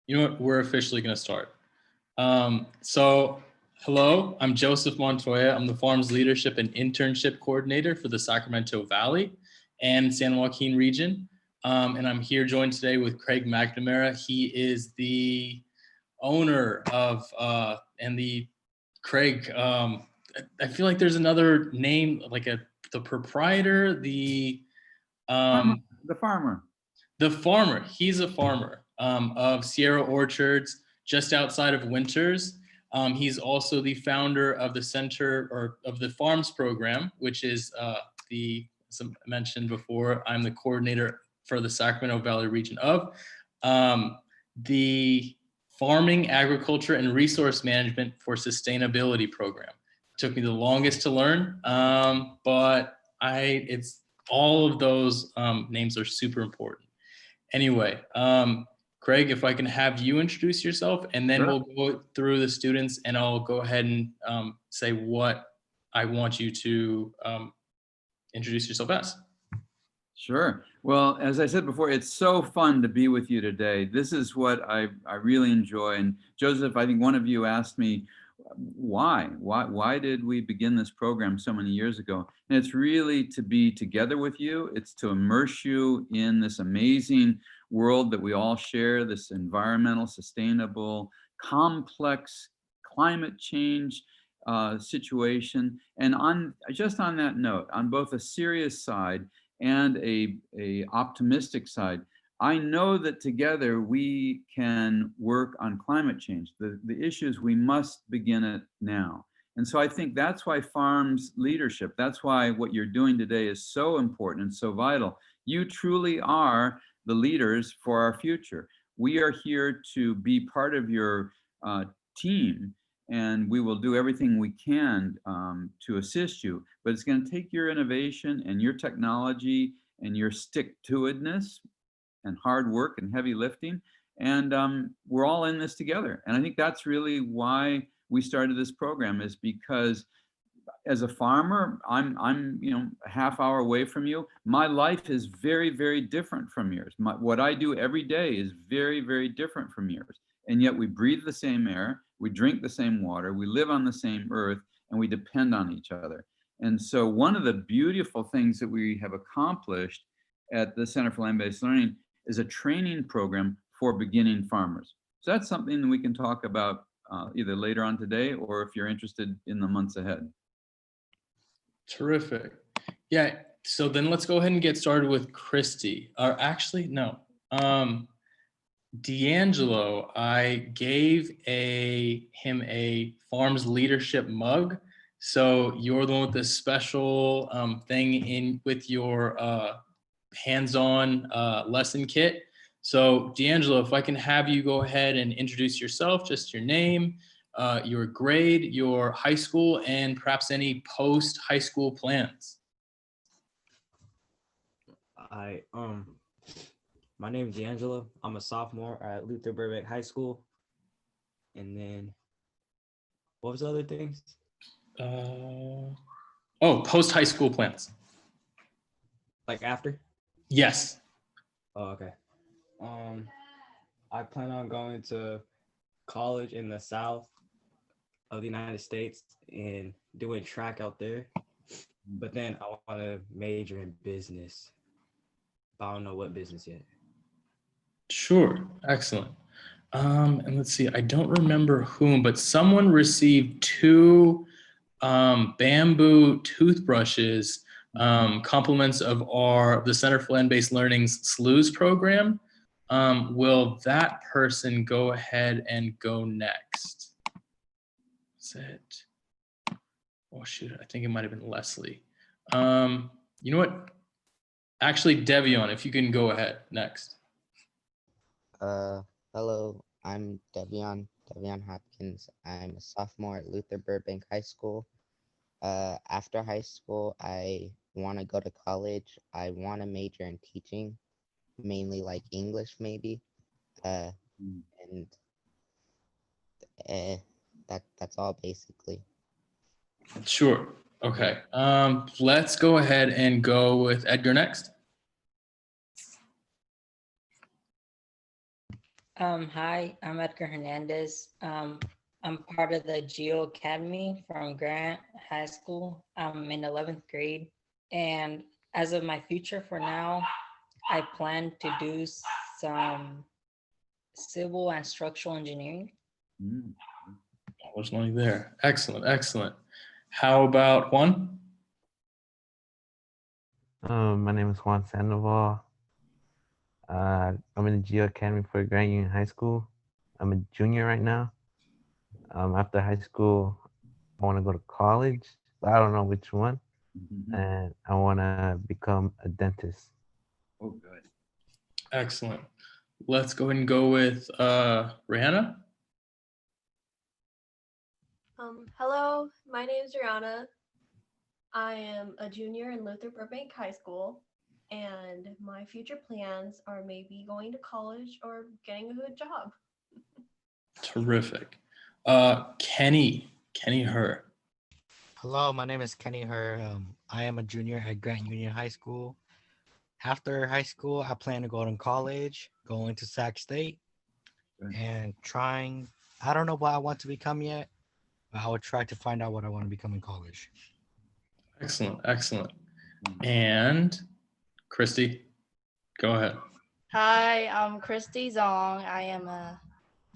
You know what? We're officially going to start. So, hello, I'm Joseph Montoya. I'm the Farms Leadership and Internship Coordinator for the Sacramento Valley and San Joaquin region. And I'm here joined today with Craig McNamara. He is the owner of, Craig, I feel like there's another name, like the proprietor, the farmer. The farmer. He's a farmer of Sierra Orchards just outside of Winters. He's also the founder of the Center or of the Farms program, which is as I mentioned before, I'm the coordinator for the Sacramento Valley region of the Farming, Agriculture, and Resource Management for Sustainability program. It took me the longest to learn, but it's all of those names are super important. Anyway, Craig, if I can have you introduce yourself, and then We'll go through the students, and I'll go ahead and say what I want you to introduce yourself as. Sure. Well, as I said before, it's so fun to be with you today. This is what I really enjoy. And Joseph, I think one of you asked me, why did we begin this program so many years ago? And it's really to be together with you. It's to immerse you in this amazing world that we all share, this environmental, sustainable, complex climate change situation. And on that note, on both a serious side and a optimistic side, I know that together we can work on climate change. The issues, we must begin it now. And so I think that's why farms leadership, that's why what you're doing today is so important and so vital. You truly are the leaders for our future. We are here to be part of your team, and we will do everything we can to assist you. But it's going to take your innovation and your technology and your stick-to-itness and hard work and heavy lifting, and we're all in this together. And I think that's really why we started this program, is because as a farmer, I'm a half hour away from you. My life is very, very different from yours. What I do every day is very, very different from yours. And yet we breathe the same air, we drink the same water, we live on the same earth, and we depend on each other. And so one of the beautiful things that we have accomplished at the Center for Land-Based Learning is a training program for beginning farmers. So that's something that we can talk about either later on today, or if you're interested, in the months ahead. Terrific. Yeah, so then let's go ahead and get started with Christy. Or actually, no. DeAngelo, I gave him a Farms Leadership mug. So you're the one with the special thing in with your hands-on lesson kit. So DeAngelo, if I can have you go ahead and introduce yourself, just your name, your grade, your high school, and perhaps any post-high school plans. My name is DeAngelo. I'm a sophomore at Luther Burbank High School. And then, what was the other things? Post-high school plans. Like after? Yes. Oh, okay. I plan on going to college in the South of the United States and doing track out there. But then I want to major in business. But I don't know what business yet. Sure. Excellent. And let's see, I don't remember whom, but someone received 2 bamboo toothbrushes, compliments of the Center for Land-Based Learning's SLUES program. Will that person go ahead and go next? Is it? Oh shoot, I think it might have been Leslie. You know what? Actually, deveion, if you can go ahead next. Hello, I'm deveion Hopkins. I'm a sophomore at Luther Burbank High School. After high school, I want to go to college. I want to major in teaching, mainly like English, maybe. And that's all basically. Sure. Okay. Let's go ahead and go with Edgar next. Hi, I'm Edgar Hernandez. I'm part of the Geo Academy from Grant High School. I'm in 11th grade. And as of my future for now, I plan to do some civil and structural engineering. Mm. Originally there. Excellent, excellent. How about Juan? My name is Juan Sandoval. I'm in the Geo Academy for Grand Union High School. I'm a junior right now. After high school, I want to go to college, but I don't know which one. Mhm. And I want to become a dentist. Oh, good. Excellent. Let's go ahead and go with Rihanna. Hello, my name is Rihanna. I am a junior in Luther Burbank High School, and my future plans are maybe going to college or getting a good job. Terrific. Kenny Her. Hello, my name is Kenny Her. I am a junior at Grant Union High School. After high school, I plan to go to college, going to Sac State, Good. and I don't know what I want to become yet, but I will try to find out what I want to become in college. Excellent, excellent. And Christy, go ahead. Hi, I'm Christy Zong. I am a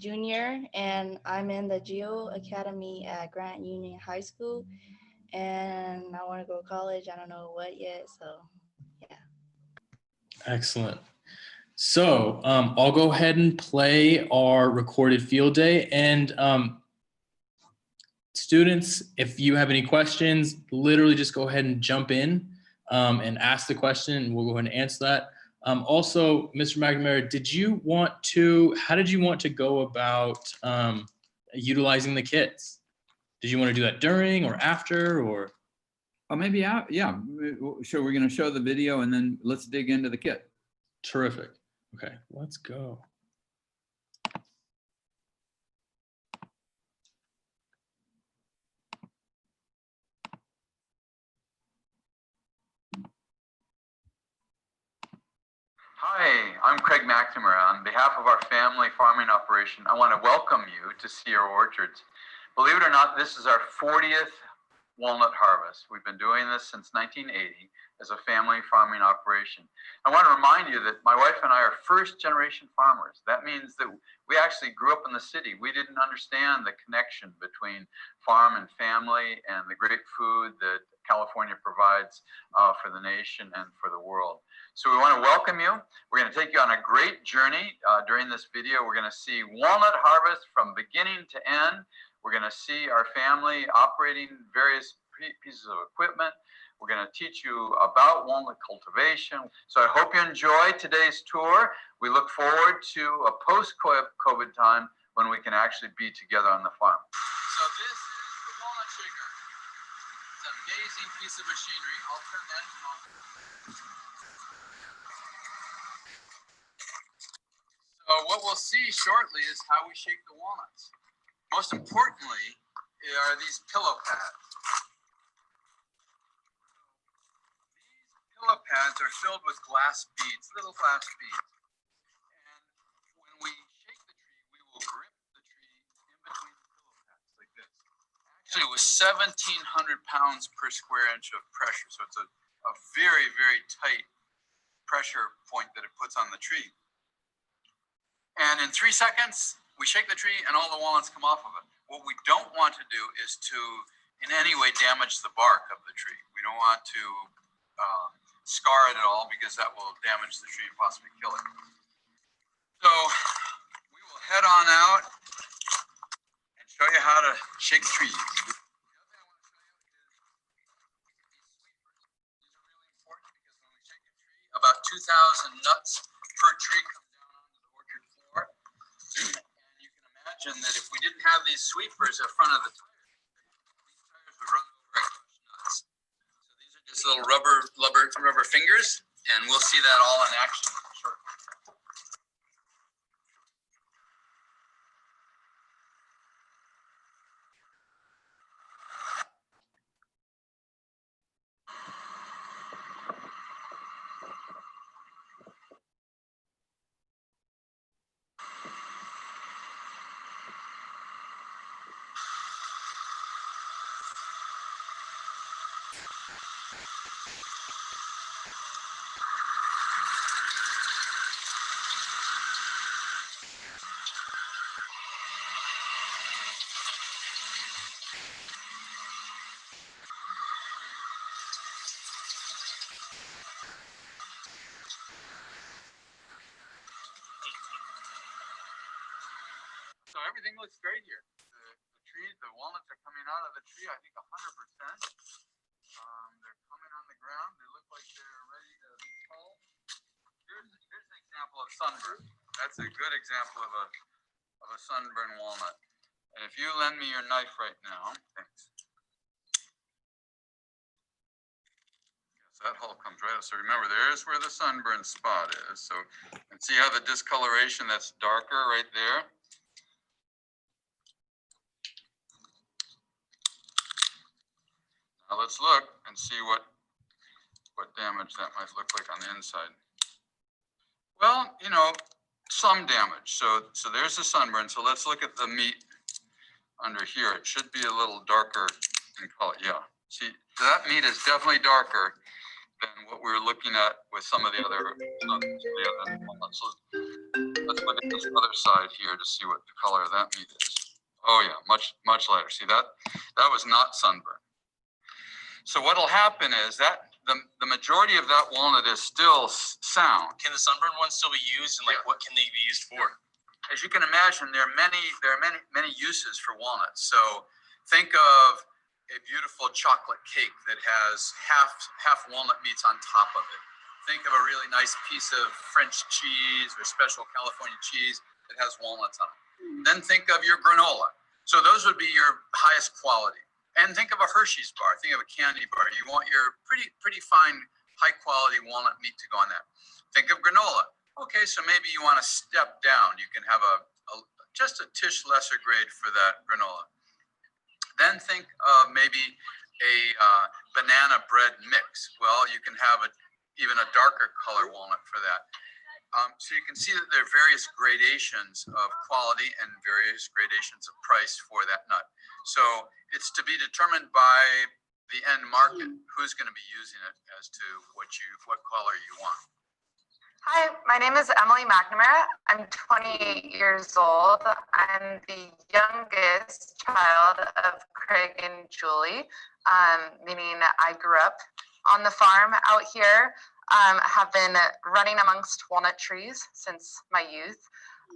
junior and I'm in the Geo Academy at Grant Union High School. And I want to go to college. I don't know what yet. So, yeah. Excellent. So I'll go ahead and play our recorded field day. And students, if you have any questions, literally just go ahead and jump in and ask the question, and we'll go ahead and answer that. Also, Mr. McNamara, how did you want to go about utilizing the kits? Did you want to do that during or after, or? Maybe out. Yeah. So we're going to show the video and then let's dig into the kit. Terrific. Okay, let's go. Hi, I'm Craig McNamara. On behalf of our family farming operation, I want to welcome you to see our orchards. Believe it or not, this is our 40th walnut harvest. We've been doing this since 1980 as a family farming operation. I want to remind you that my wife and I are first generation farmers. That means that we actually grew up in the city. We didn't understand the connection between farm and family and the great food that California provides for the nation and for the world. So we want to welcome you. We're going to take you on a great journey during this video. We're going to see walnut harvest from beginning to end. We're going to see our family operating various pieces of equipment. We're going to teach you about walnut cultivation. So I hope you enjoy today's tour. We look forward to a post-COVID time when we can actually be together on the farm. So this is the walnut shaker. It's an amazing piece of machinery. I'll turn that on. So what we'll see shortly is how we shake the walnuts. Most importantly are these pillow pads. These pillow pads are filled with glass beads, little glass beads. And when we shake the tree, we will grip the tree in between the pillow pads like this. Actually, with 1,700 pounds per square inch of pressure. So it's a very, very tight pressure point that it puts on the tree. And in 3 seconds, we shake the tree and all the walnuts come off of it. What we don't want to do is to in any way damage the bark of the tree. We don't want to scar it at all because that will damage the tree and possibly kill it. So we will head on out and show you how to shake trees. The other thing I want to show you is these sweepers. These are really important because when we shake a tree, about 2,000 nuts per tree come down onto the orchard floor. And you can imagine that if we didn't have these sweepers in front of the tires, these tires would run over and crush nuts. So these are just little rubber fingers, and we'll see that all in action shortly. So everything looks great here. The trees, the walnuts are coming out of the tree, I think 100%. They're coming on the ground. They look like they're ready to be culled. Here's an example of sunburn. That's a good example of a sunburned walnut. And if you lend me your knife right now, thanks. Yes, that hull comes right up. So remember, there's where the sunburn spot is. So, and see how the discoloration, that's darker right there. Now let's look and see what damage that might look like on the inside. Well, you know, some damage. So there's the sunburn. So let's look at the meat under here. It should be a little darker in color. Yeah. See, that meat is definitely darker than what we were looking at with some of the other. Let's look at this other side here to see what the color of that meat is. Oh yeah, much lighter. See that? That was not sunburn. So what'll happen is that the majority of that walnut is still sound. Can the sunburn ones still be used, and what can they be used for? As you can imagine, there are many uses for walnuts. So think of a beautiful chocolate cake that has half walnut meats on top of it. Think of a really nice piece of French cheese or special California cheese that has walnuts on it. Then think of your granola. So those would be your highest quality. And think of a Hershey's bar. Think of a candy bar. You want your pretty fine, high quality walnut meat to go on that. Think of granola. Okay, so maybe you want to step down. You can have just a tish lesser grade for that granola. Then think of maybe a banana bread mix. Well, you can have even a darker color walnut for that. So you can see that there are various gradations of quality and various gradations of price for that nut. So it's to be determined by the end market who's going to be using it as to what color you want. Hi, my name is Emily McNamara. I'm 28 years old. I'm the youngest child of Craig and Julie, meaning I grew up on the farm out here. Have been running amongst walnut trees since my youth.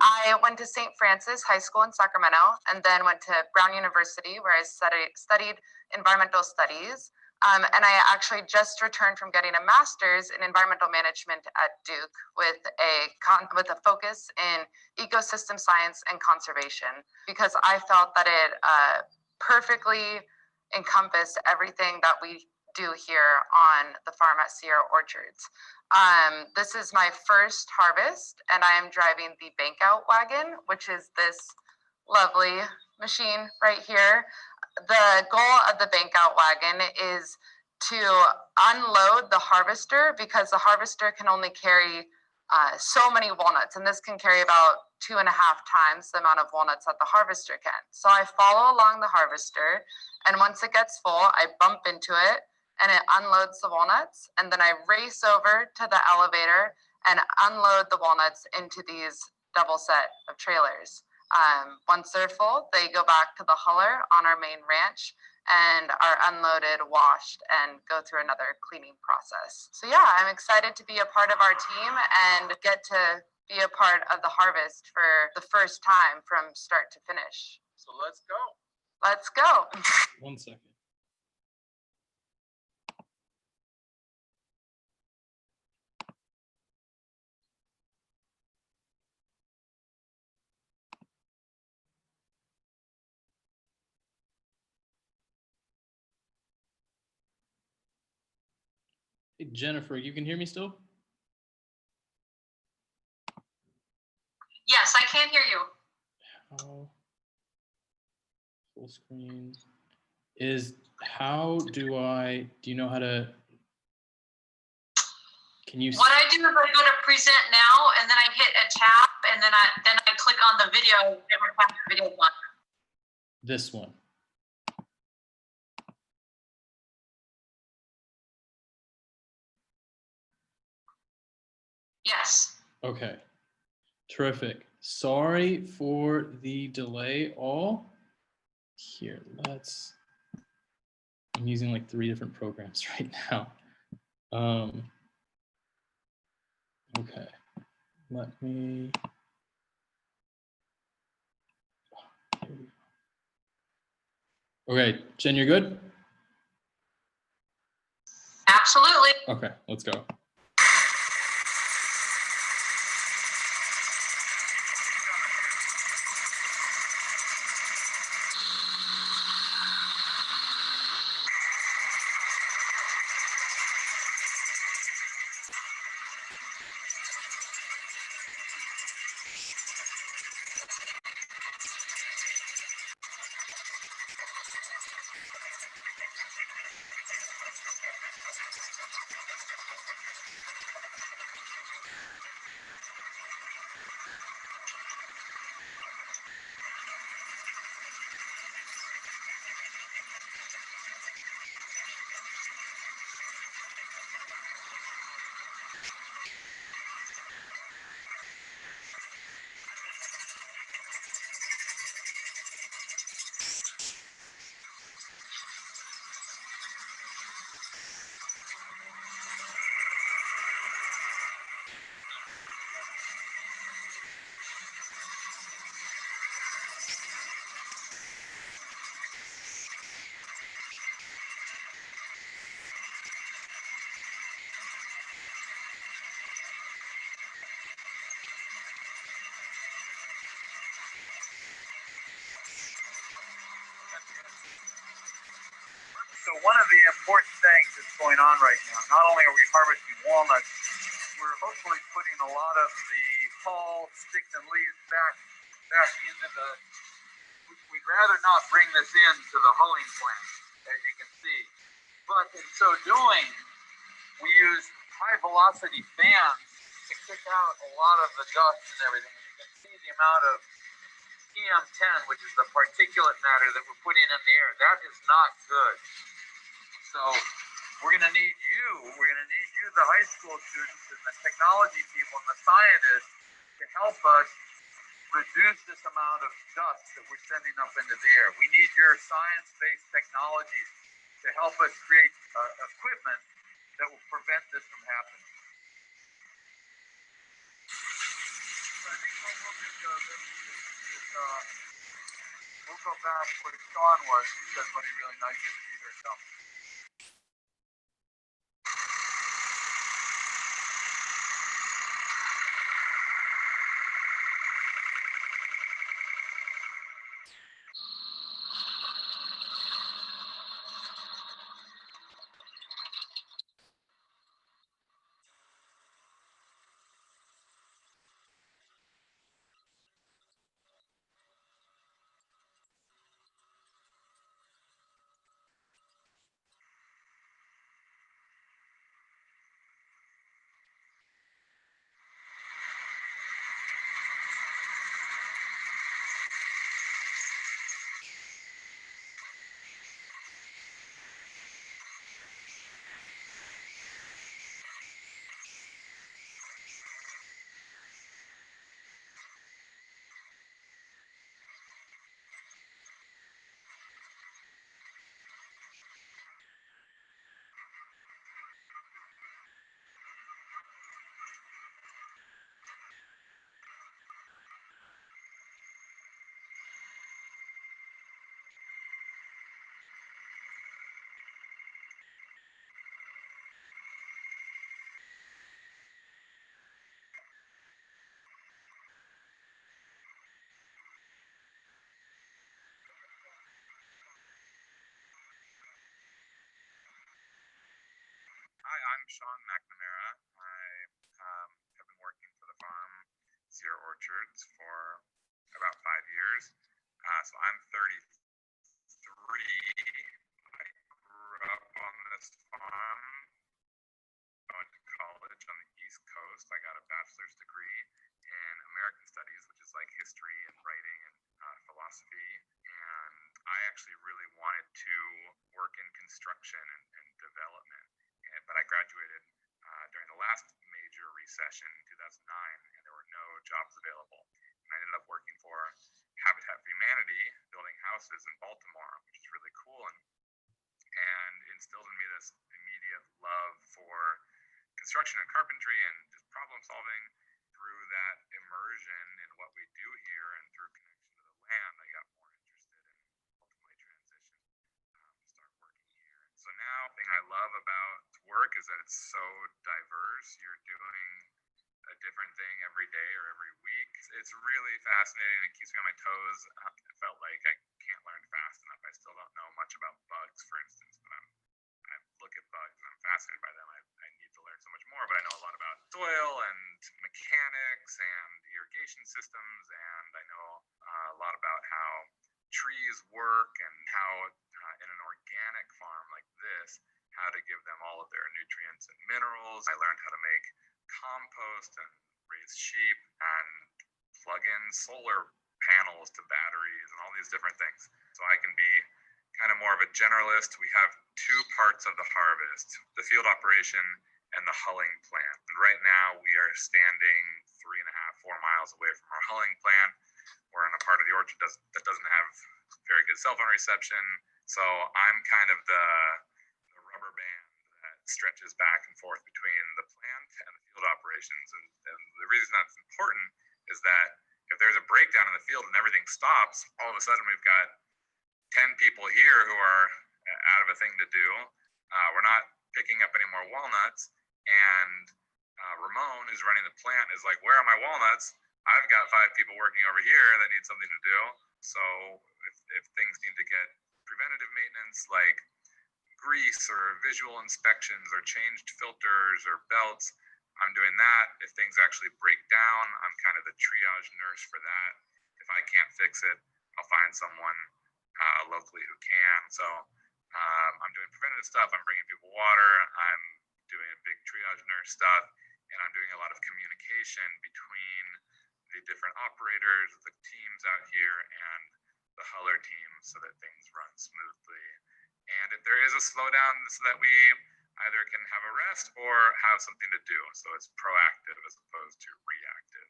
I went to St. Francis High School in Sacramento and then went to Brown University where I studied environmental studies. And I actually just returned from getting a master's in environmental management at Duke with a focus in ecosystem science and conservation, because I felt that it perfectly encompassed everything that we do here on the farm at Sierra Orchards. This is my first harvest, and I am driving the bank out wagon, which is this lovely machine right here. The goal of the bank out wagon is to unload the harvester, because the harvester can only carry so many walnuts, and this can carry about 2.5 times the amount of walnuts that the harvester can. So I follow along the harvester, and once it gets full, I bump into it and it unloads the walnuts, and then I race over to the elevator and unload the walnuts into these double set of trailers. Once they're full, they go back to the huller on our main ranch and are unloaded, washed, and go through another cleaning process. So yeah, I'm excited to be a part of our team and get to be a part of the harvest for the first time from start to finish. So let's go. Let's go. 1 second. Hey, Jennifer, you can hear me still? Yes, I can hear you. How full screen is how do you know how to, can you? What I do is I go to present now, and then I hit a tab, and then I click on the video, whatever tab the video on. This one. Yes. Okay. Terrific. Sorry for the delay all. Here, I'm using like 3 different programs right now. Okay. Let me. Okay, Jen, you're good? Absolutely. Okay, let's go. So one of the important things that's going on right now, not only are we harvesting walnuts, we're hopefully putting a lot of the fall sticks and leaves back into the. We'd rather not bring this into the hulling plant, as you can see. But in so doing, we use high velocity fans to kick out a lot of the dust and everything. You can see the amount of PM10, which is the particulate matter that we're putting in the air. That is not good. So we're going to need you, the high school students and the technology people and the scientists to help us reduce this amount of dust that we're sending up into the air. We need your science-based technologies to help us create equipment that will prevent this from happening. So I think what we'll do, Joseph, is we'll go back where Sean was. He said something really nice to see herself. Hi, I'm Sean McNamara. I have been working for the farm Sierra Orchards for about 5 years. So I'm 33. I grew up on this farm. I went to college on the East Coast. I got a bachelor's degree in American Studies, which is like history and writing and philosophy. And I actually really wanted to work in construction and development. But I graduated during the last major recession in 2009, and there were no jobs available. And I ended up working for Habitat for Humanity, building houses in Baltimore, which is really cool, and instilled in me this immediate love for construction and carpentry and just problem solving. Through that immersion in what we do here and through connection to the land, I got more interested and ultimately transitioned to start working here. And so now, the thing I love about work is that it's so diverse. You're doing a different thing every day or every week. It's really fascinating. It keeps me on my toes. I felt like I can't learn fast enough. I still don't know much about bugs, for instance, but I look at bugs and I'm fascinated by them. I need to learn so much more, but I know a lot about soil and mechanics and irrigation systems, and I know a lot about how trees work and how in an organic farm like this, how to give them all of their nutrients and minerals. I learned how to make compost and raise sheep and plug in solar panels to batteries and all these different things. So I can be kind of more of a generalist. We have two parts of the harvest, the field operation and the hulling plant. And right now we are standing 3.5, 4 miles away from our hulling plant. We're in a part of the orchard that doesn't have very good cell phone reception. So I'm kind of the rubber band that stretches back and forth between the plant and the field operations. And the reason that's important is that if there's a breakdown in the field and everything stops, all of a sudden we've got 10 people here who are out of a thing to do. We're not picking up any more walnuts, and Ramon, who's running the plant, is like, where are my walnuts? I've got 5 people working over here that need something to do. So if things need to get preventative maintenance, like grease or visual inspections or changed filters or belts, I'm doing that. If things actually break down, I'm kind of the triage nurse for that. If I can't fix it, I'll find someone locally who can. So I'm doing preventative stuff. I'm bringing people water. I'm doing big triage nurse stuff, and I'm doing a lot of communication between the different operators, the teams out here, and the huller team, so that things run smoothly. And if there is a slowdown, so that we either can have a rest or have something to do. So it's proactive as opposed to reactive.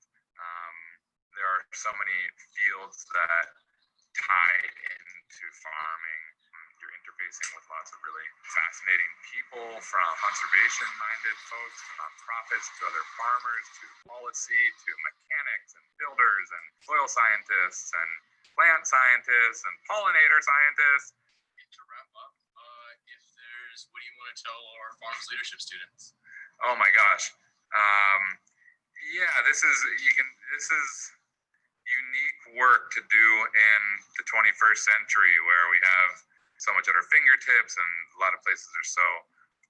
There are so many fields that tie into farming. You're interfacing with lots of really fascinating people, from conservation-minded folks to nonprofits to other farmers to policy to mechanics and builders and soil scientists and plant scientists and pollinator scientists. To wrap up, what do you want to tell our farms leadership students? Oh my gosh. This is unique work to do in the 21st century, where we have so much at our fingertips and a lot of places are so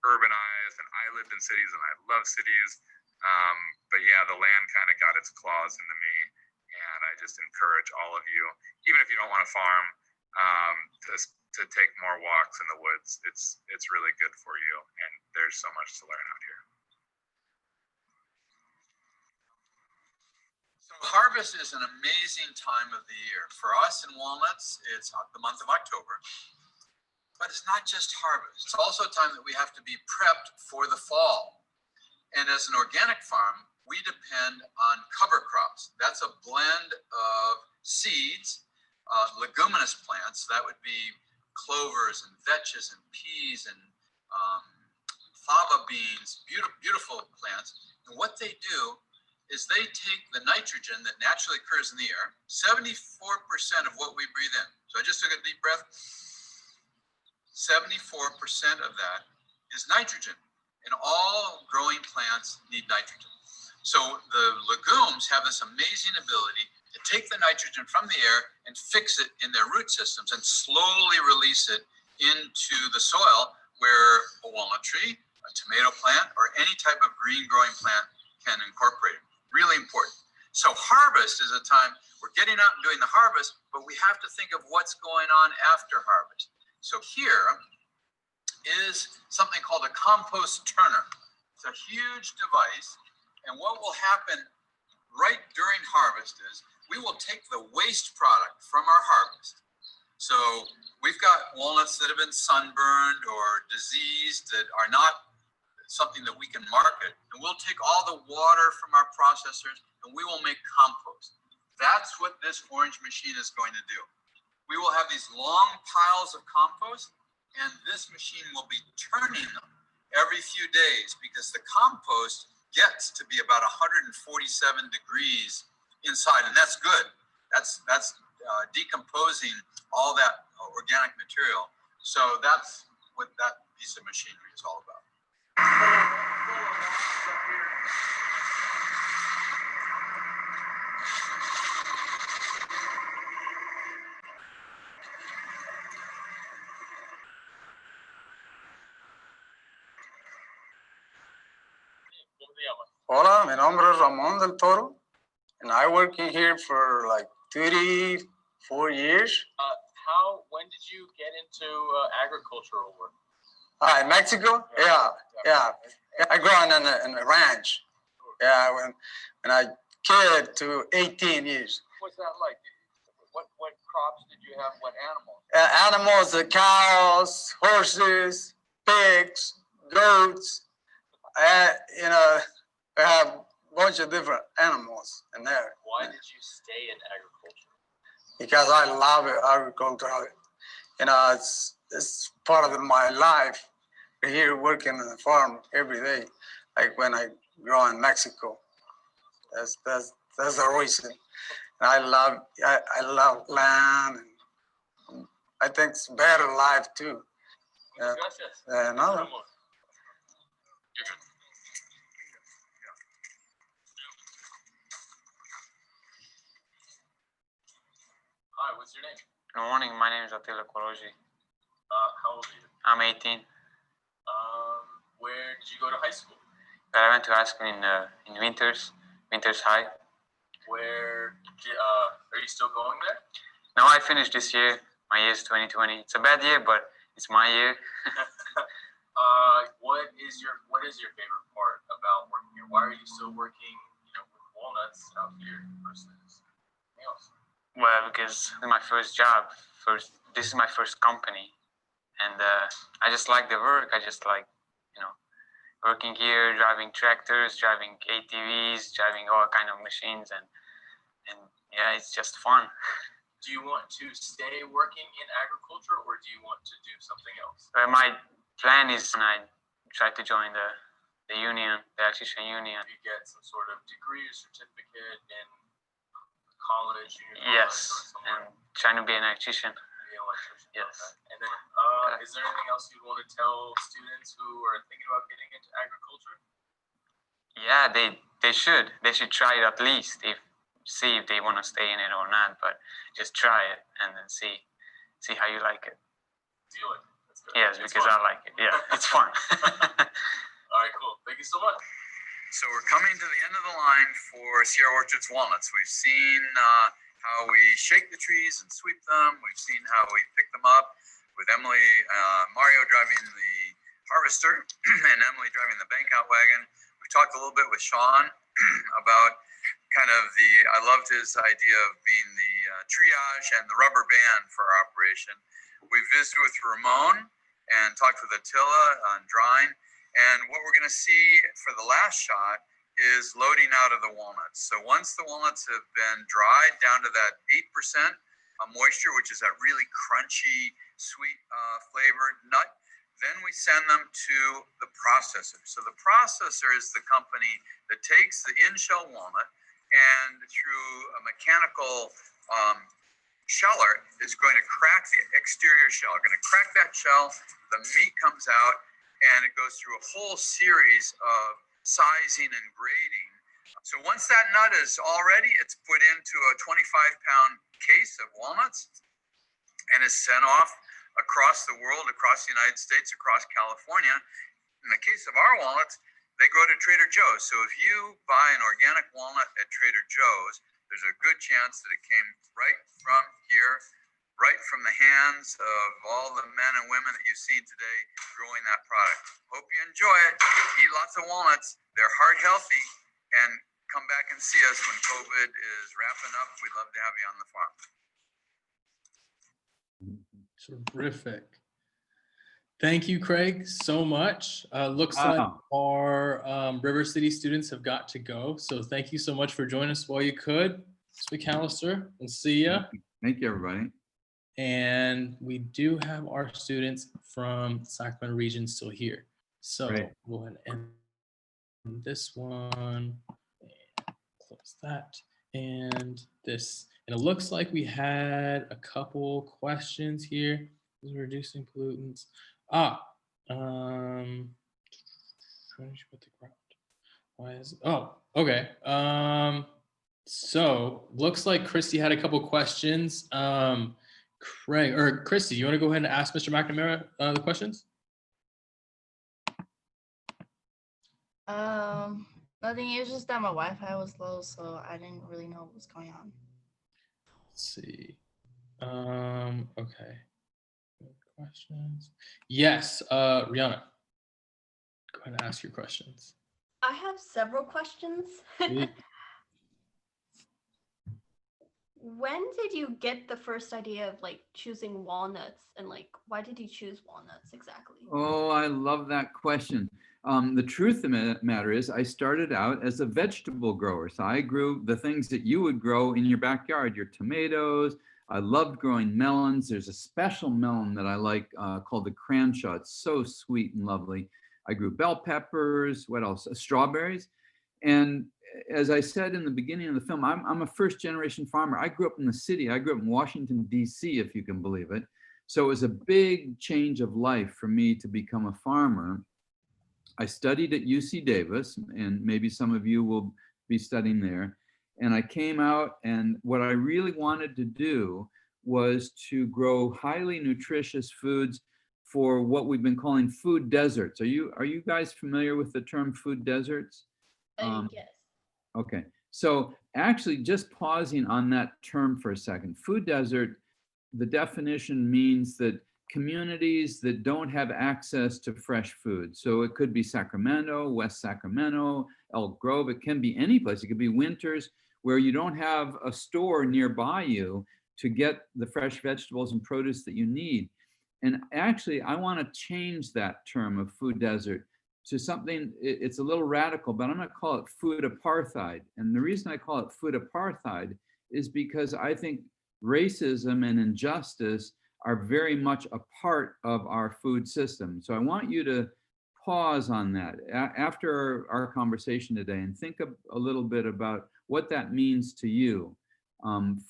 urbanized, and I lived in cities and I love cities. But yeah, the land kind of got its claws into me, and I just encourage all of you, even if you don't want to farm, to take more walks in the woods. It's really good for you, and there's so much to learn out here. So harvest is an amazing time of the year. For us in Walnuts, it's the month of October. But it's not just harvest. It's also a time that we have to be prepped for the fall. And as an organic farm, we depend on cover crops. That's a blend of seeds, leguminous plants. That would be clovers and vetches and peas and fava beans, beautiful plants. And what they do is they take the nitrogen that naturally occurs in the air, 74% of what we breathe in. So I just took a deep breath. 74% of that is nitrogen, and all growing plants need nitrogen. So the legumes have this amazing ability to take the nitrogen from the air and fix it in their root systems and slowly release it into the soil, where a walnut tree, a tomato plant, or any type of green growing plant can incorporate it. Really important. So harvest is a time we're getting out and doing the harvest, but we have to think of what's going on after harvest. So here is something called a compost turner. It's a huge device, and what will happen right during harvest is we will take the waste product from our harvest. So we've got walnuts that have been sunburned or diseased that are not something that we can market. And we'll take all the water from our processors and we will make compost. That's what this orange machine is going to do. We will have these long piles of compost, and this machine will be turning them every few days because the compost gets to be about 147 degrees inside, and that's good. That's decomposing all that organic material. So that's what that piece of machinery is all about. Hola, mi nombre es Ramón del Toro, and I work in here for like 34 years. When did you get into agricultural work? In Mexico? Yeah. I grew up in a ranch. Yeah, when I kid to 18 years. What's that like? What crops did you have? What animals? Animals, cows, horses, pigs, goats. I have a bunch of different animals in there. Why did you stay in agriculture? Because I love it, agriculture. It's part of my life. We're here working on the farm every day, like when I grow in Mexico. That's the reason. And I love land. And I think it's better life too. No. Hi, what's your name? Good morning, my name is DeAngelo Green. How old are you? I'm 18. Where did you go to high school? I went to high school in Winters High. Where are you still going there? No, I finished this year. My year is 2020. It's a bad year, but it's my year. What is your favorite part about working here? Why are you still working, with Walnuts out here versus anything else? Well, because it's my first job. This is my first company, and I just like the work. I just like, working here, driving tractors, driving ATVs, driving all kind of machines, and yeah, it's just fun. Do you want to stay working in agriculture, or do you want to do something else? My plan is, and I try to join the union, the electrician union. You get some sort of degree or certificate in college, yes, and trying to be an electrician. Yes. Okay. And then, is there anything else you want to tell students who are thinking about getting into agriculture? Yeah, they should. They should try it at least. See if they want to stay in it or not. But just try it and then see how you like it. Do you like it? That's good. Yes, because I like it. Yeah, it's fun. All right, cool. Thank you so much. So we're coming to the end of the line for Sierra Orchards Walnuts. We've seen how we shake the trees and sweep them. We've seen how we pick them up with Mario driving the harvester and Emily driving the bank out wagon. We talked a little bit with Sean about kind of I loved his idea of being the triage and the rubber band for our operation. We visited with Ramon and talked with Attila on drying. And what we're going to see for the last shot is loading out of the walnuts. So once the walnuts have been dried down to that 8% moisture, which is that really crunchy, sweet flavored nut, then we send them to the processor. So the processor is the company that takes the in-shell walnut and through a mechanical sheller is going to crack the exterior shell. Going to crack that shell, the meat comes out, and it goes through a whole series of sizing and grading. So once that nut is all ready, it's put into a 25-pound case of walnuts and is sent off across the world, across the United States, across California. In the case of our walnuts, they go to Trader Joe's. So if you buy an organic walnut at Trader Joe's, there's a good chance that it came right from here, right from the hands of all the men and women that you've seen today growing that product. Hope you enjoy it. Eat lots of walnuts. They're heart healthy. And come back and see us when COVID is wrapping up. We'd love to have you on the farm. Terrific. Thank you, Craig, so much. Looks like our River City students have got to go. So thank you so much for joining us while you could, Ms. McAllister. We'll see you. Thank you, everybody. And we do have our students from Sacramento region still here. So Great. we'll go ahead and end this one, and close that, and this. And it looks like we had a couple questions here. Reducing pollutants. Why is it? Oh, okay. So looks like Christy had a couple questions. Craig or Christy, you want to go ahead and ask Mr. McNamara the questions? Nothing. It was just that my Wi-Fi was low, so I didn't really know what was going on. Let's see. Okay. Questions. Yes, Rihanna. Go ahead and ask your questions. I have several questions. When did you get the first idea of like choosing walnuts, and like why did you choose walnuts exactly? Oh, I love that question. The truth of the matter is I started out as a vegetable grower. So I grew the things that you would grow in your backyard, your tomatoes. I loved growing melons. There's a special melon that I like called the Cranshaw. It's so sweet and lovely. I grew bell peppers, what else? Strawberries. And as I said in the beginning of the film, I'm a first generation farmer. I grew up in the city. I grew up in Washington, D.C., if you can believe it. So it was a big change of life for me to become a farmer. I studied at UC Davis, and maybe some of you will be studying there. And I came out, and what I really wanted to do was to grow highly nutritious foods for what we've been calling food deserts. Are you guys familiar with the term food deserts? Yes. Okay, so actually just pausing on that term for a second, food desert, the definition means that communities that don't have access to fresh food. So it could be Sacramento, West Sacramento, Elk Grove, it can be any place. It could be Winters, where you don't have a store nearby you to get the fresh vegetables and produce that you need. And actually, I want to change that term of food desert to something, it's a little radical, but I'm going to call it food apartheid. And the reason I call it food apartheid is because I think racism and injustice are very much a part of our food system. So I want you to pause on that after our conversation today and think a little bit about what that means to you,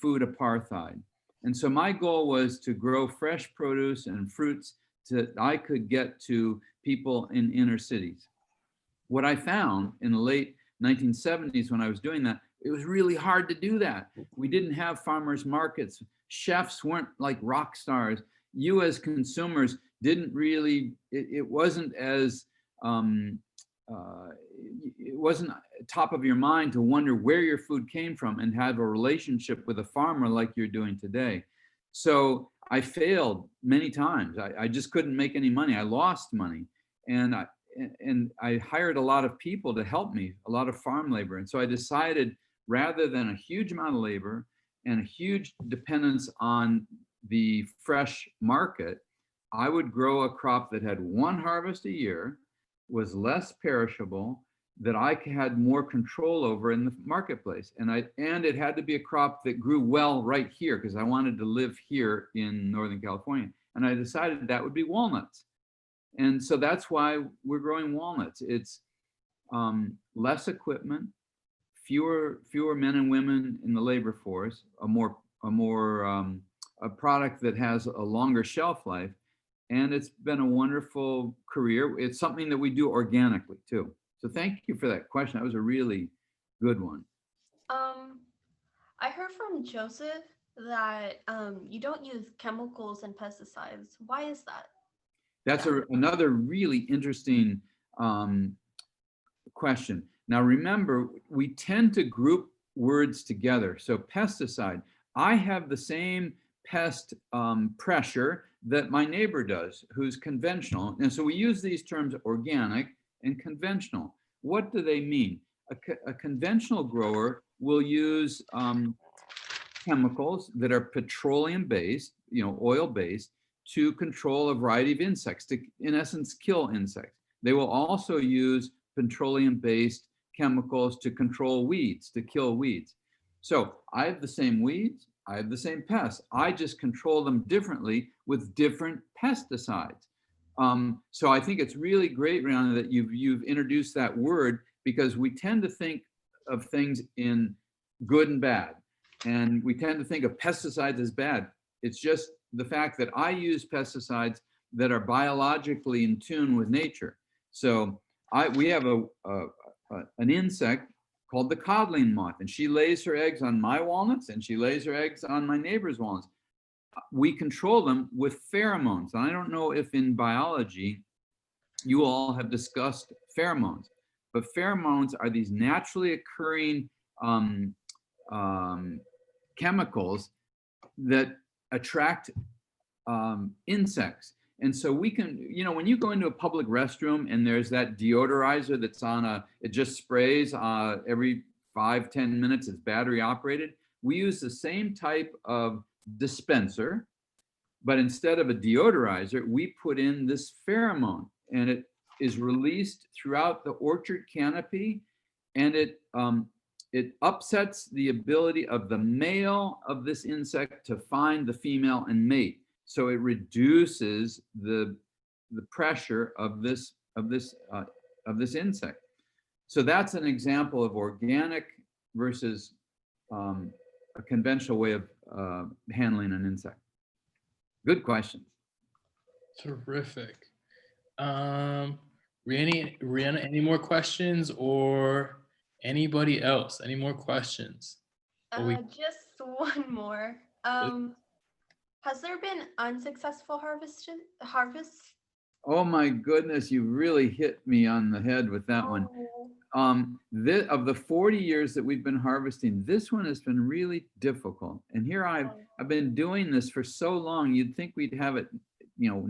food apartheid. And so my goal was to grow fresh produce and fruits that I could get to people in inner cities. What I found in the late 1970s when I was doing that, it was really hard to do that. We didn't have farmers markets. Chefs weren't like rock stars. You as consumers didn't really, it wasn't as, it wasn't top of your mind to wonder where your food came from and have a relationship with a farmer like you're doing today. So I failed many times. I just couldn't make any money. I lost money. And I hired a lot of people to help me, a lot of farm labor. And so I decided, rather than a huge amount of labor and a huge dependence on the fresh market, I would grow a crop that had one harvest a year, was less perishable, that I had more control over in the marketplace. And it had to be a crop that grew well right here, because I wanted to live here in Northern California. And I decided that would be walnuts. And so that's why we're growing walnuts. It's less equipment, fewer men and women in the labor force, a product that has a longer shelf life. And it's been a wonderful career. It's something that we do organically too. So thank you for that question. That was a really good one. I heard from Joseph that you don't use chemicals and pesticides. Why is that? That's another really interesting question. Now remember, we tend to group words together. So pesticide, I have the same pest pressure that my neighbor does, who's conventional. And so we use these terms organic and conventional. What do they mean? A conventional grower will use chemicals that are petroleum based, oil based, to control a variety of insects, to, in essence, kill insects. They will also use petroleum-based chemicals to control weeds, to kill weeds. So I have the same weeds, I have the same pests. I just control them differently with different pesticides. So I think it's really great, Rihanna, that you've introduced that word, because we tend to think of things in good and bad. And we tend to think of pesticides as bad. It's just the fact that I use pesticides that are biologically in tune with nature. So we have an insect called the codling moth, and she lays her eggs on my walnuts and she lays her eggs on my neighbor's walnuts. We control them with pheromones. And I don't know if in biology you all have discussed pheromones, but pheromones are these naturally occurring chemicals that attract insects. And so we can, you know, when you go into a public restroom and there's that deodorizer that's on it just sprays every 5-10 minutes, it's battery operated. We use the same type of dispenser, but instead of a deodorizer, we put in this pheromone, and it is released throughout the orchard canopy, and it upsets the ability of the male of this insect to find the female and mate. So it reduces the pressure of this insect. So that's an example of organic versus a conventional way of handling an insect. Good question. Terrific. Rihanna, any more questions, or anybody else? Any more questions? Just one more. Has there been unsuccessful harvests? Oh my goodness, you really hit me on the head with that one. Of the 40 years that we've been harvesting, this one has been really difficult. And here I've been doing this for so long, you'd think we'd have it, you know,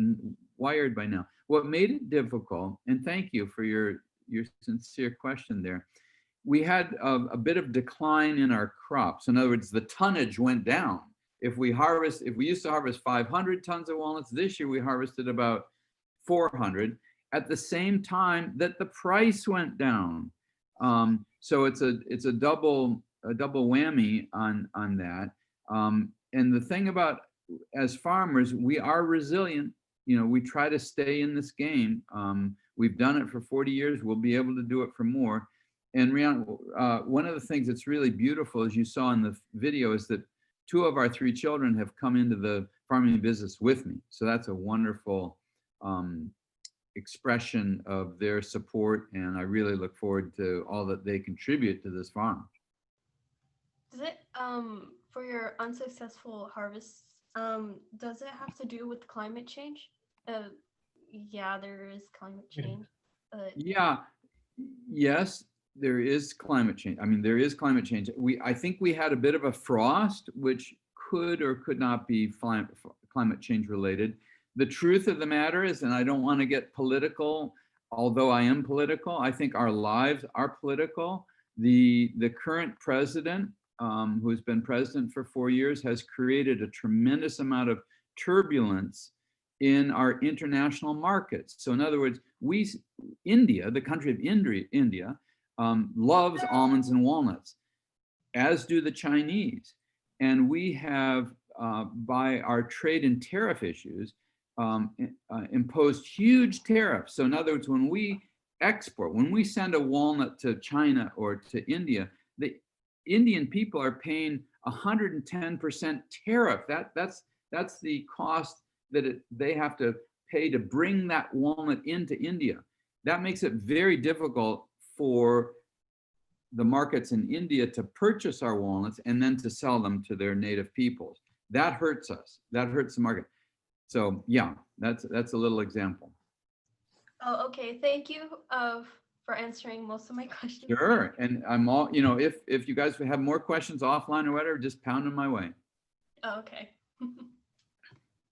wired by now. What made it difficult, and thank you for your sincere question there, we had a bit of decline in our crops. In other words, the tonnage went down. If we used to harvest 500 tons of walnuts, this year we harvested about 400, at the same time that the price went down. So it's a double whammy on that. And the thing about, as farmers, we are resilient. You know, we try to stay in this game. We've done it for 40 years. We'll be able to do it for more. And Rihanna, one of the things that's really beautiful, as you saw in the video, is that 2 of our 3 children have come into the farming business with me. So that's a wonderful expression of their support, and I really look forward to all that they contribute to this farm. Does it, for your unsuccessful harvests, does it have to do with climate change? Yeah, there is climate change. Yes, there is climate change. I mean, there is climate change. I think we had a bit of a frost, which could or could not be climate change related. The truth of the matter is, and I don't want to get political, although I am political, I think our lives are political. The current president, who's been president for 4 years, has created a tremendous amount of turbulence in our international markets. So in other words, India, the country of India, loves almonds and walnuts, as do the Chinese. And we have, by our trade and tariff issues, imposed huge tariffs. So in other words, when we export, when we send a walnut to China or to India, the Indian people are paying 110% tariff. That's the cost that they have to pay to bring that walnut into India. That makes it very difficult for the markets in India to purchase our walnuts and then to sell them to their native peoples. That hurts us. That hurts the market. So yeah, that's a little example. Oh, okay. Thank you for answering most of my questions. Sure. And I'm all, you know, if you guys have more questions offline or whatever, just pound them my way. Oh, okay.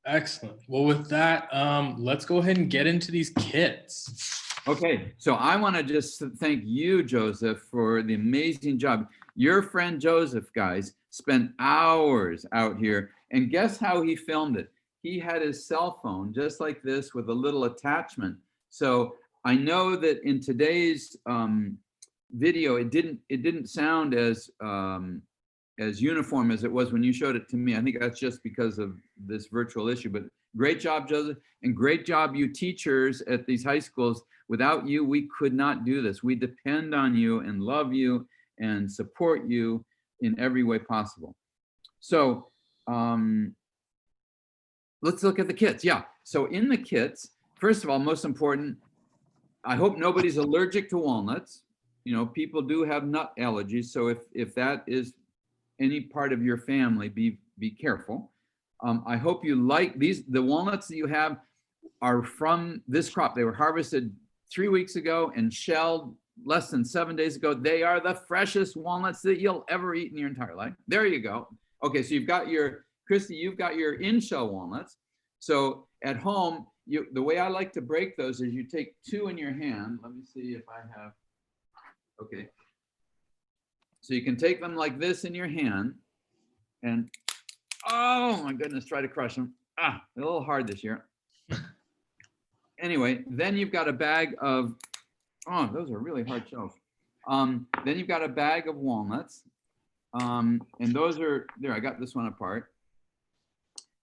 Excellent. Well, with that, let's go ahead and get into these kits. Okay, so I want to just thank you, Joseph, for the amazing job. Your friend Joseph, guys, spent hours out here, and guess how he filmed it? he had his cell phone just like this with a little attachment. So I know that in today's video, it didn't sound as uniform as it was when you showed it to me. I think that's just because of this virtual issue, but great job, Joseph, and great job, you teachers at these high schools. Without you, we could not do this. We depend on you and love you and support you in every way possible. So let's look at the kits. Yeah, so in the kits, first of all, most important, I hope nobody's allergic to walnuts. You know, people do have nut allergies, so if that is any part of your family, be careful. I hope you like these. The walnuts that you have are from this crop. They were harvested 3 weeks ago and shelled less than 7 days ago. They are the freshest walnuts that you'll ever eat in your entire life. There you go. Okay, so you've got your, Christy, you've got your in-shell walnuts. So at home, the way I like to break those is you take 2 in your hand. Let me see if I have, okay. So you can take them like this in your hand and, oh my goodness, try to crush them. A little hard this year. Anyway, then you've got a bag of, oh, those are really hard shells. Then you've got a bag of walnuts. And those are, there, I got this one apart.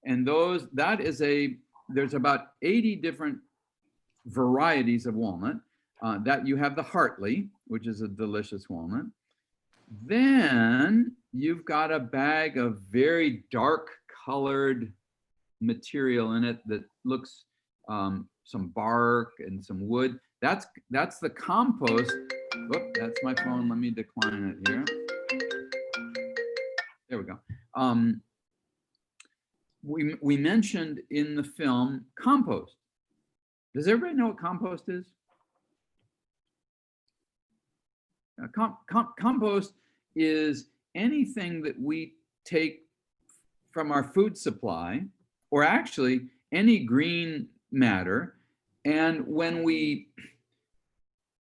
And those, there's about 80 different varieties of walnut. That you have the Hartley, which is a delicious walnut. Then you've got a bag of very dark colored material in it that looks some bark and some wood. That's the compost. Whoop, that's my phone. Let me decline it here. There we go. We mentioned in the film compost. Does everybody know what compost is? Compost is anything that we take from our food supply, or actually any green matter, and when we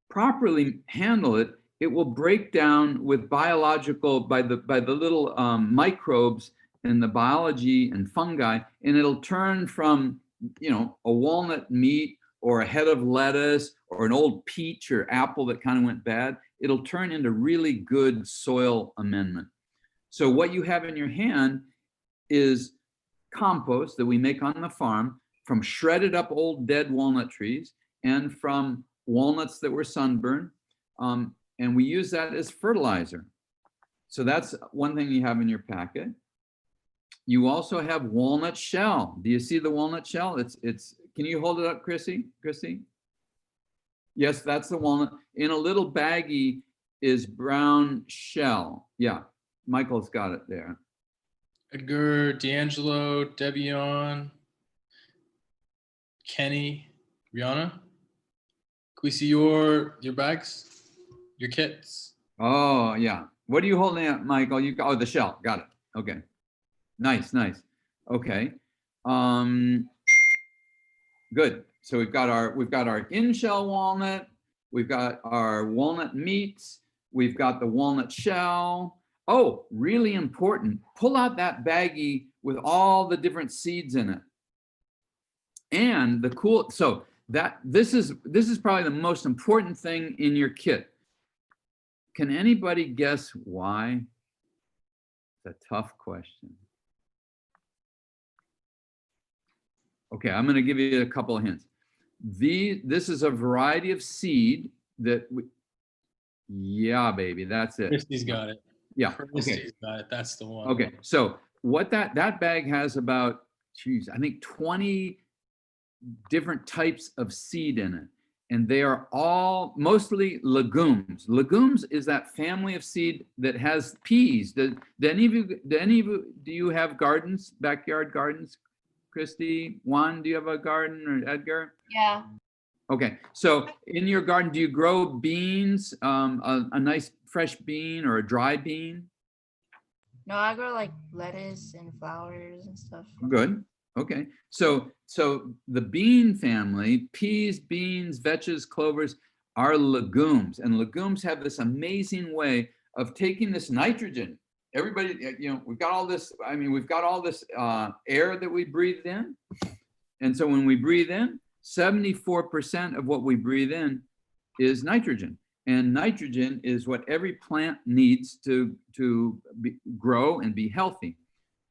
properly handle it, it will break down with biological, by the little microbes in the biology and fungi, and it'll turn from, you know, a walnut meat or a head of lettuce or an old peach or apple that kind of went bad, it'll turn into really good soil amendment. So what you have in your hand is compost that we make on the farm from shredded up old dead walnut trees and from walnuts that were sunburned. And we use that as fertilizer. So that's one thing you have in your packet. You also have walnut shell. Do you see the walnut shell? Can you hold it up, Chrissy? Yes, that's the walnut. In a little baggie is brown shell. Yeah, Michael's got it there. Edgar, DeAngelo, deveion, Kenny, Rihanna. Can we see your bags, your kits? Oh, yeah. What are you holding up, Michael? Oh, the shell. Got it. Okay. Nice. Okay. Good. So we've got our in-shell walnut. We've got our walnut meats. We've got the walnut shell. Oh, really important. Pull out that baggie with all the different seeds in it. And the cool, so that this is probably the most important thing in your kit. Can anybody guess why? It's a tough question. Okay, I'm going to give you a couple of hints. This is a variety of seed that yeah, baby, that's it. Christy's got it. Yeah, Christy's got it. That's the one. Okay, so what that bag has about, geez, I think 20 different types of seed in it. And they are all mostly legumes. Legumes is that family of seed that has peas. Do you have gardens, backyard gardens? Christy, Juan, do you have a garden, or Edgar? Yeah. Okay, so in your garden, do you grow beans, a nice fresh bean or a dry bean? No, I grow like lettuce and flowers and stuff. Good. Okay. So the bean family, peas, beans, vetches, clovers, are legumes, and legumes have this amazing way of taking this nitrogen everybody, we've got all this, we've got all this air that we breathed in. And so when we breathe in, 74% of what we breathe in is nitrogen. And nitrogen is what every plant needs to grow and be healthy.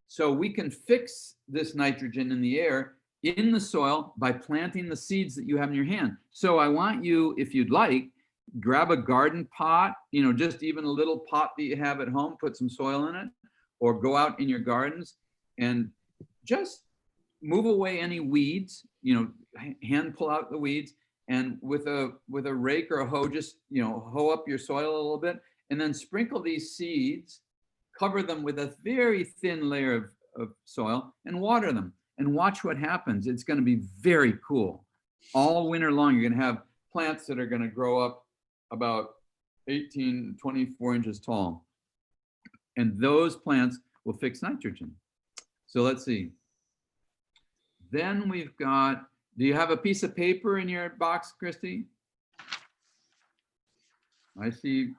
So we can fix this nitrogen in the air in the soil by planting the seeds that you have in your hand. So I want you, if you'd like, grab a garden pot, just even a little pot that you have at home, put some soil in it, or go out in your gardens and just move away any weeds, hand pull out the weeds, and with a rake or a hoe, just, hoe up your soil a little bit, and then sprinkle these seeds, cover them with a very thin layer of soil, and water them, and watch what happens. It's going to be very cool. All winter long, you're going to have plants that are going to grow up about 18, 24 inches tall. And those plants will fix nitrogen. So let's see. Then we've got, do you have a piece of paper in your box, Christy? I see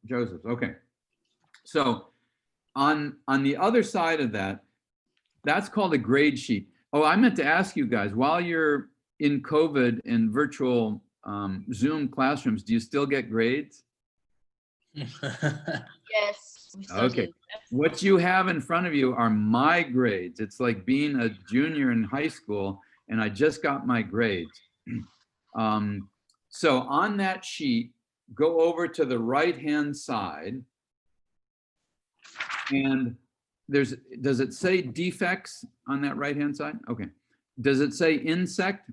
Joseph's. Okay. So on the other side of that, that's called a grade sheet. Oh, I meant to ask you guys, while you're in COVID and virtual Zoom classrooms, do you still get grades? Yes. Okay. What you have in front of you are my grades. It's like being a junior in high school, and I just got my grades. So on that sheet, go over to the right-hand side, and does it say defects on that right-hand side? Okay. Does it say insect?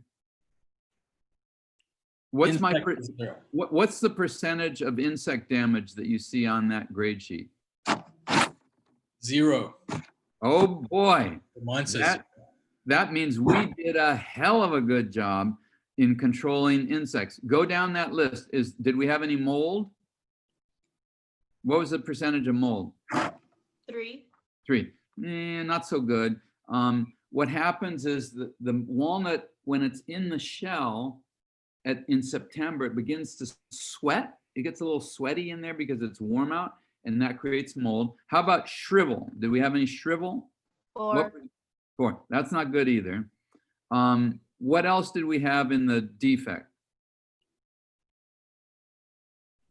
What's what's the percentage of insect damage that you see on that grade sheet? 0. Oh boy. Mine says that means we did a hell of a good job in controlling insects. Go down that list. Did we have any mold? What was the percentage of mold? 3. 3. Not so good. What happens is the walnut, when it's in the shell in September, it begins to sweat. It gets a little sweaty in there because it's warm out, and that creates mold. How about shrivel? Did we have any shrivel? 4. 4. That's not good either. What else did we have in the defect?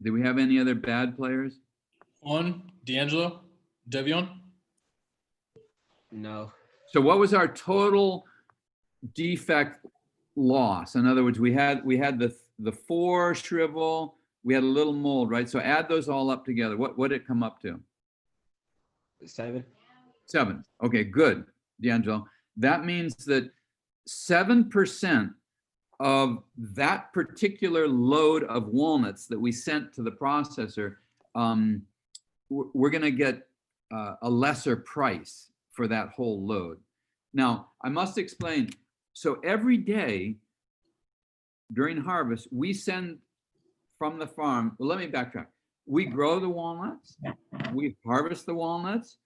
Did we have any other bad players? DeAngelo, deveion? No. So what was our total defect loss? In other words, we had the 4 shrivel, we had a little mold, right? So add those all up together. What did it come up to? 7. 7. Okay, good, DeAngelo. That means that 7% of that particular load of walnuts that we sent to the processor, we're going to get a lesser price for that whole load. Now, I must explain. So every day during harvest, we send from the farm. Well, let me backtrack. We grow the walnuts, we harvest the walnuts,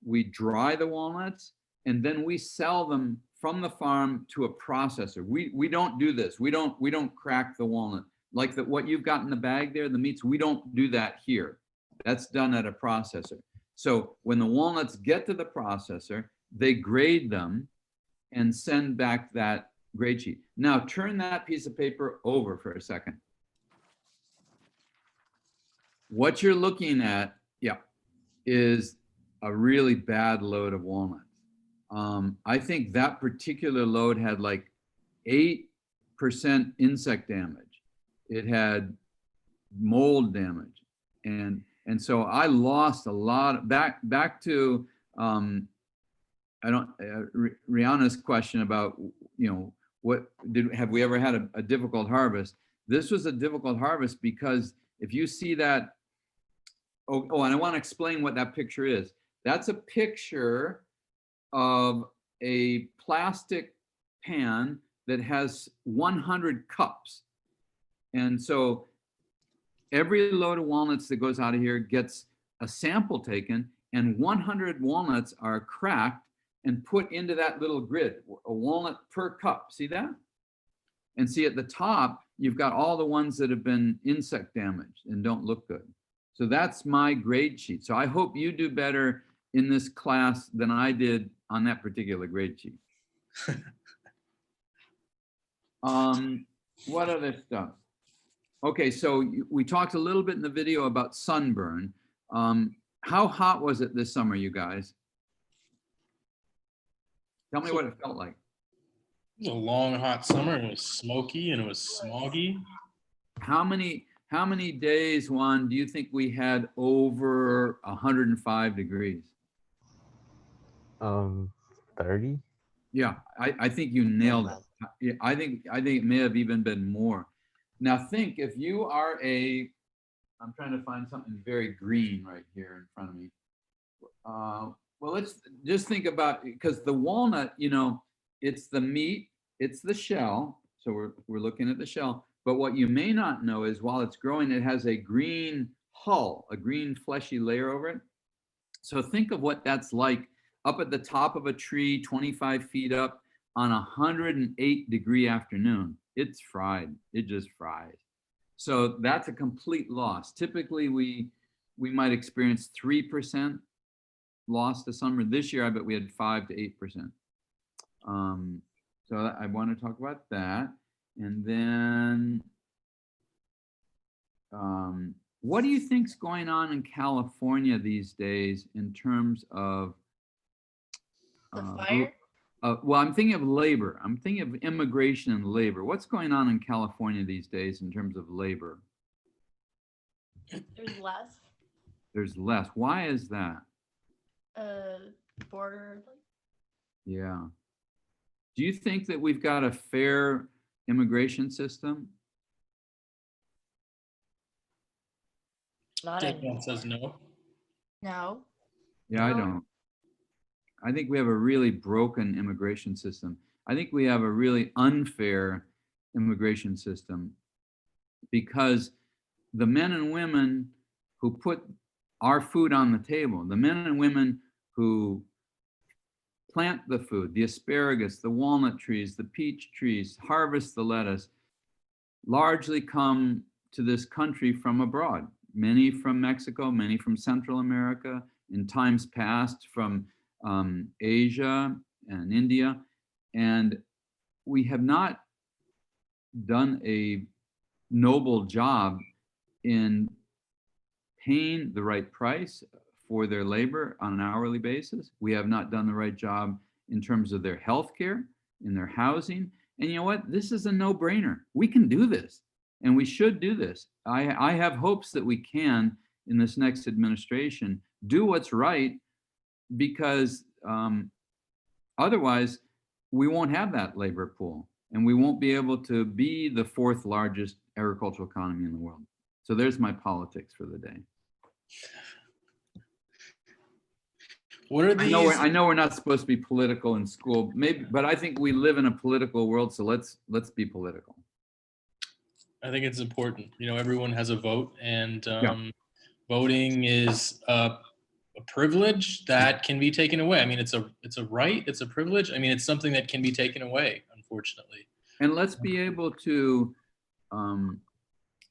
we dry the walnuts, and then we sell them from the farm to a processor. We don't do this. We don't crack the walnut like what you've got in the bag there. The meats, we don't do that here. That's done at a processor. So when the walnuts get to the processor, they grade them and send back that grade sheet. Now turn that piece of paper over for a second. What you're looking at, is a really bad load of walnuts. I think that particular load had like 8% insect damage. It had mold damage. And so I lost a lot back to Rihanna's question about, have we ever had a difficult harvest? This was a difficult harvest because if you see that, and I want to explain what that picture is. That's a picture of a plastic pan that has 100 cups. And so every load of walnuts that goes out of here gets a sample taken, and 100 walnuts are cracked and put into that little grid, a walnut per cup. See that? And see at the top, you've got all the ones that have been insect damaged and don't look good. So that's my grade sheet. So I hope you do better in this class than I did on that particular grade sheet. What other stuff? Okay, so we talked a little bit in the video about sunburn. How hot was it this summer, you guys? Tell me what it felt like. It was a long, hot summer, and it was smoky and it was smoggy. How many days, Juan, do you think we had over 105 degrees? 30. Yeah, I think you nailed it. Yeah, I think it may have even been more. Now think, if you are I'm trying to find something very green right here in front of me. Well, let's just think about, because the walnut, it's the meat, it's the shell. So we're looking at the shell. But what you may not know is while it's growing, it has a green hull, a green fleshy layer over it. So think of what that's like up at the top of a tree, 25 feet up on a 108-degree afternoon. It's fried. It just fries. So that's a complete loss. Typically, we might experience 3% loss to summer. This year, I bet we had 5 to 8%. So I want to talk about that. And then, what do you think's going on in California these days in terms of The fire? Well, I'm thinking of labor. I'm thinking of immigration and labor. What's going on in California these days in terms of labor? There's less. There's less. Why is that? Border. Yeah. Do you think that we've got a fair immigration system? Not Deveion says no. No. Yeah, I don't. I think we have a really broken immigration system. I think we have a really unfair immigration system because the men and women who put our food on the table, the men and women who plant the food, the asparagus, the walnut trees, the peach trees, harvest the lettuce, largely come to this country from abroad. Many from Mexico, many from Central America, in times past from Asia and India. And we have not done a noble job in paying the right price for their labor on an hourly basis. We have not done the right job in terms of their health care, in their housing. And you know what? This is a no-brainer. We can do this, and we should do this. I have hopes that we can, in this next administration, do what's right, because otherwise we won't have that labor pool, and we won't be able to be the 4th largest agricultural economy in the world. So there's my politics for the day. What are these? I know we're not supposed to be political in school, maybe, but I think we live in a political world, so let's be political. I think it's important. Everyone has a vote, and Yeah. voting is a privilege that can be taken away. I mean, it's a right, it's a privilege. I mean, it's something that can be taken away, unfortunately. And let's be able to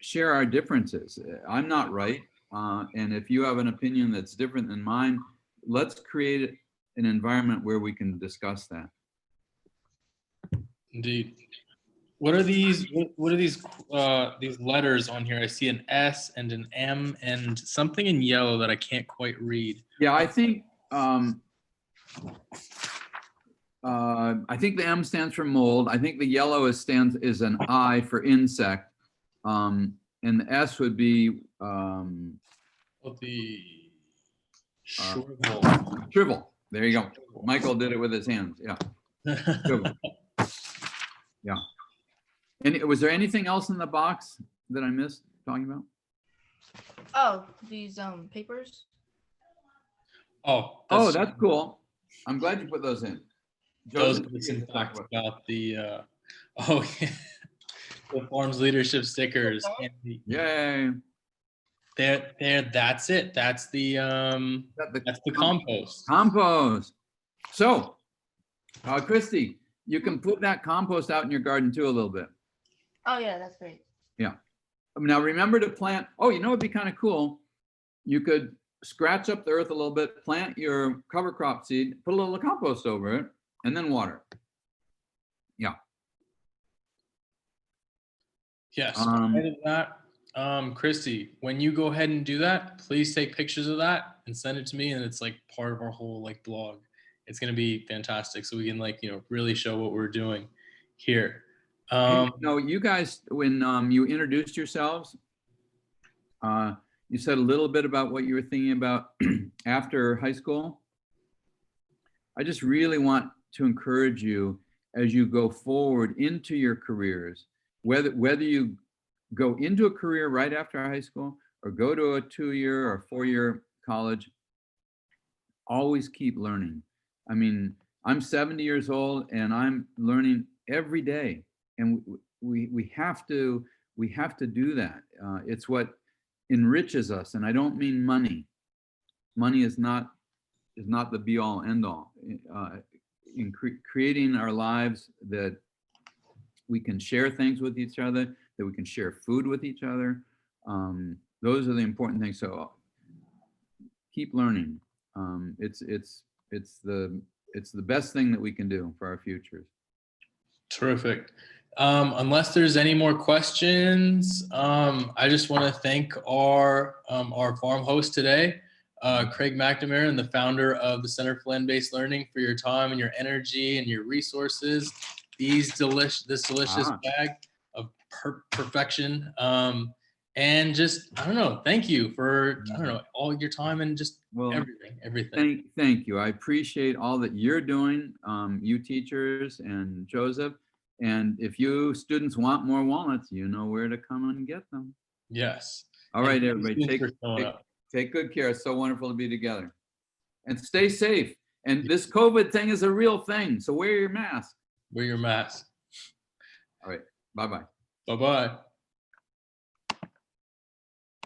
share our differences. I'm not right, and if you have an opinion that's different than mine, let's create an environment where we can discuss that. Indeed. What are these? What are these letters on here? I see an S and an M and something in yellow that I can't quite read. Yeah, I think the M stands for mold. I think the yellow is an I for insect, and the S would be the shrivel. Shrivel. There you go. Michael did it with his hands. Yeah. Shrivel. Yeah. And was there anything else in the box that I missed talking about? Oh, these papers. Oh, that's cool. I'm glad you put those in. Those talked about the the farm's leadership stickers. Yay! That's it. That's the compost. Compost. So, Christy, you can put that compost out in your garden too a little bit. Oh yeah, that's great. Yeah. Now remember to plant. Oh, it'd be kind of cool. you could scratch up the earth a little bit, plant your cover crop seed, put a little compost over it, and then water. Yeah. Yes. Ahead of that, Christy, when you go ahead and do that, please take pictures of that and send it to me. And it's like part of our whole like blog. It's gonna be fantastic, so we can like really show what we're doing here. No, you guys, when you introduced yourselves, you said a little bit about what you were thinking about after high school. I just really want to encourage you as you go forward into your careers, whether you go into a career right after high school or go to a 2-year or 4-year college, always keep learning. I mean, I'm 70 years old and I'm learning every day, and we have to do that. It's what enriches us, and I don't mean money. Money is not the be all end all. In creating our lives that we can share things with each other, that we can share food with each other. Those are the important things. So keep learning. It's the best thing that we can do for our futures. Terrific. Unless there's any more questions, I just want to thank our farm host today, Craig McNamara, and the founder of the Center for Land-Based Learning, for your time and your energy and your resources. This delicious bag of perfection. And just, I don't know, thank you for, I don't know, all your time and just everything. Thank you. I appreciate all that you're doing, you teachers and Joseph. And if you students want more walnuts, you know where to come and get them. Yes. All right, everybody, take good care. It's so wonderful to be together. And stay safe. And this COVID thing is a real thing, so wear your mask. Wear your mask. All right, bye-bye. Bye-bye.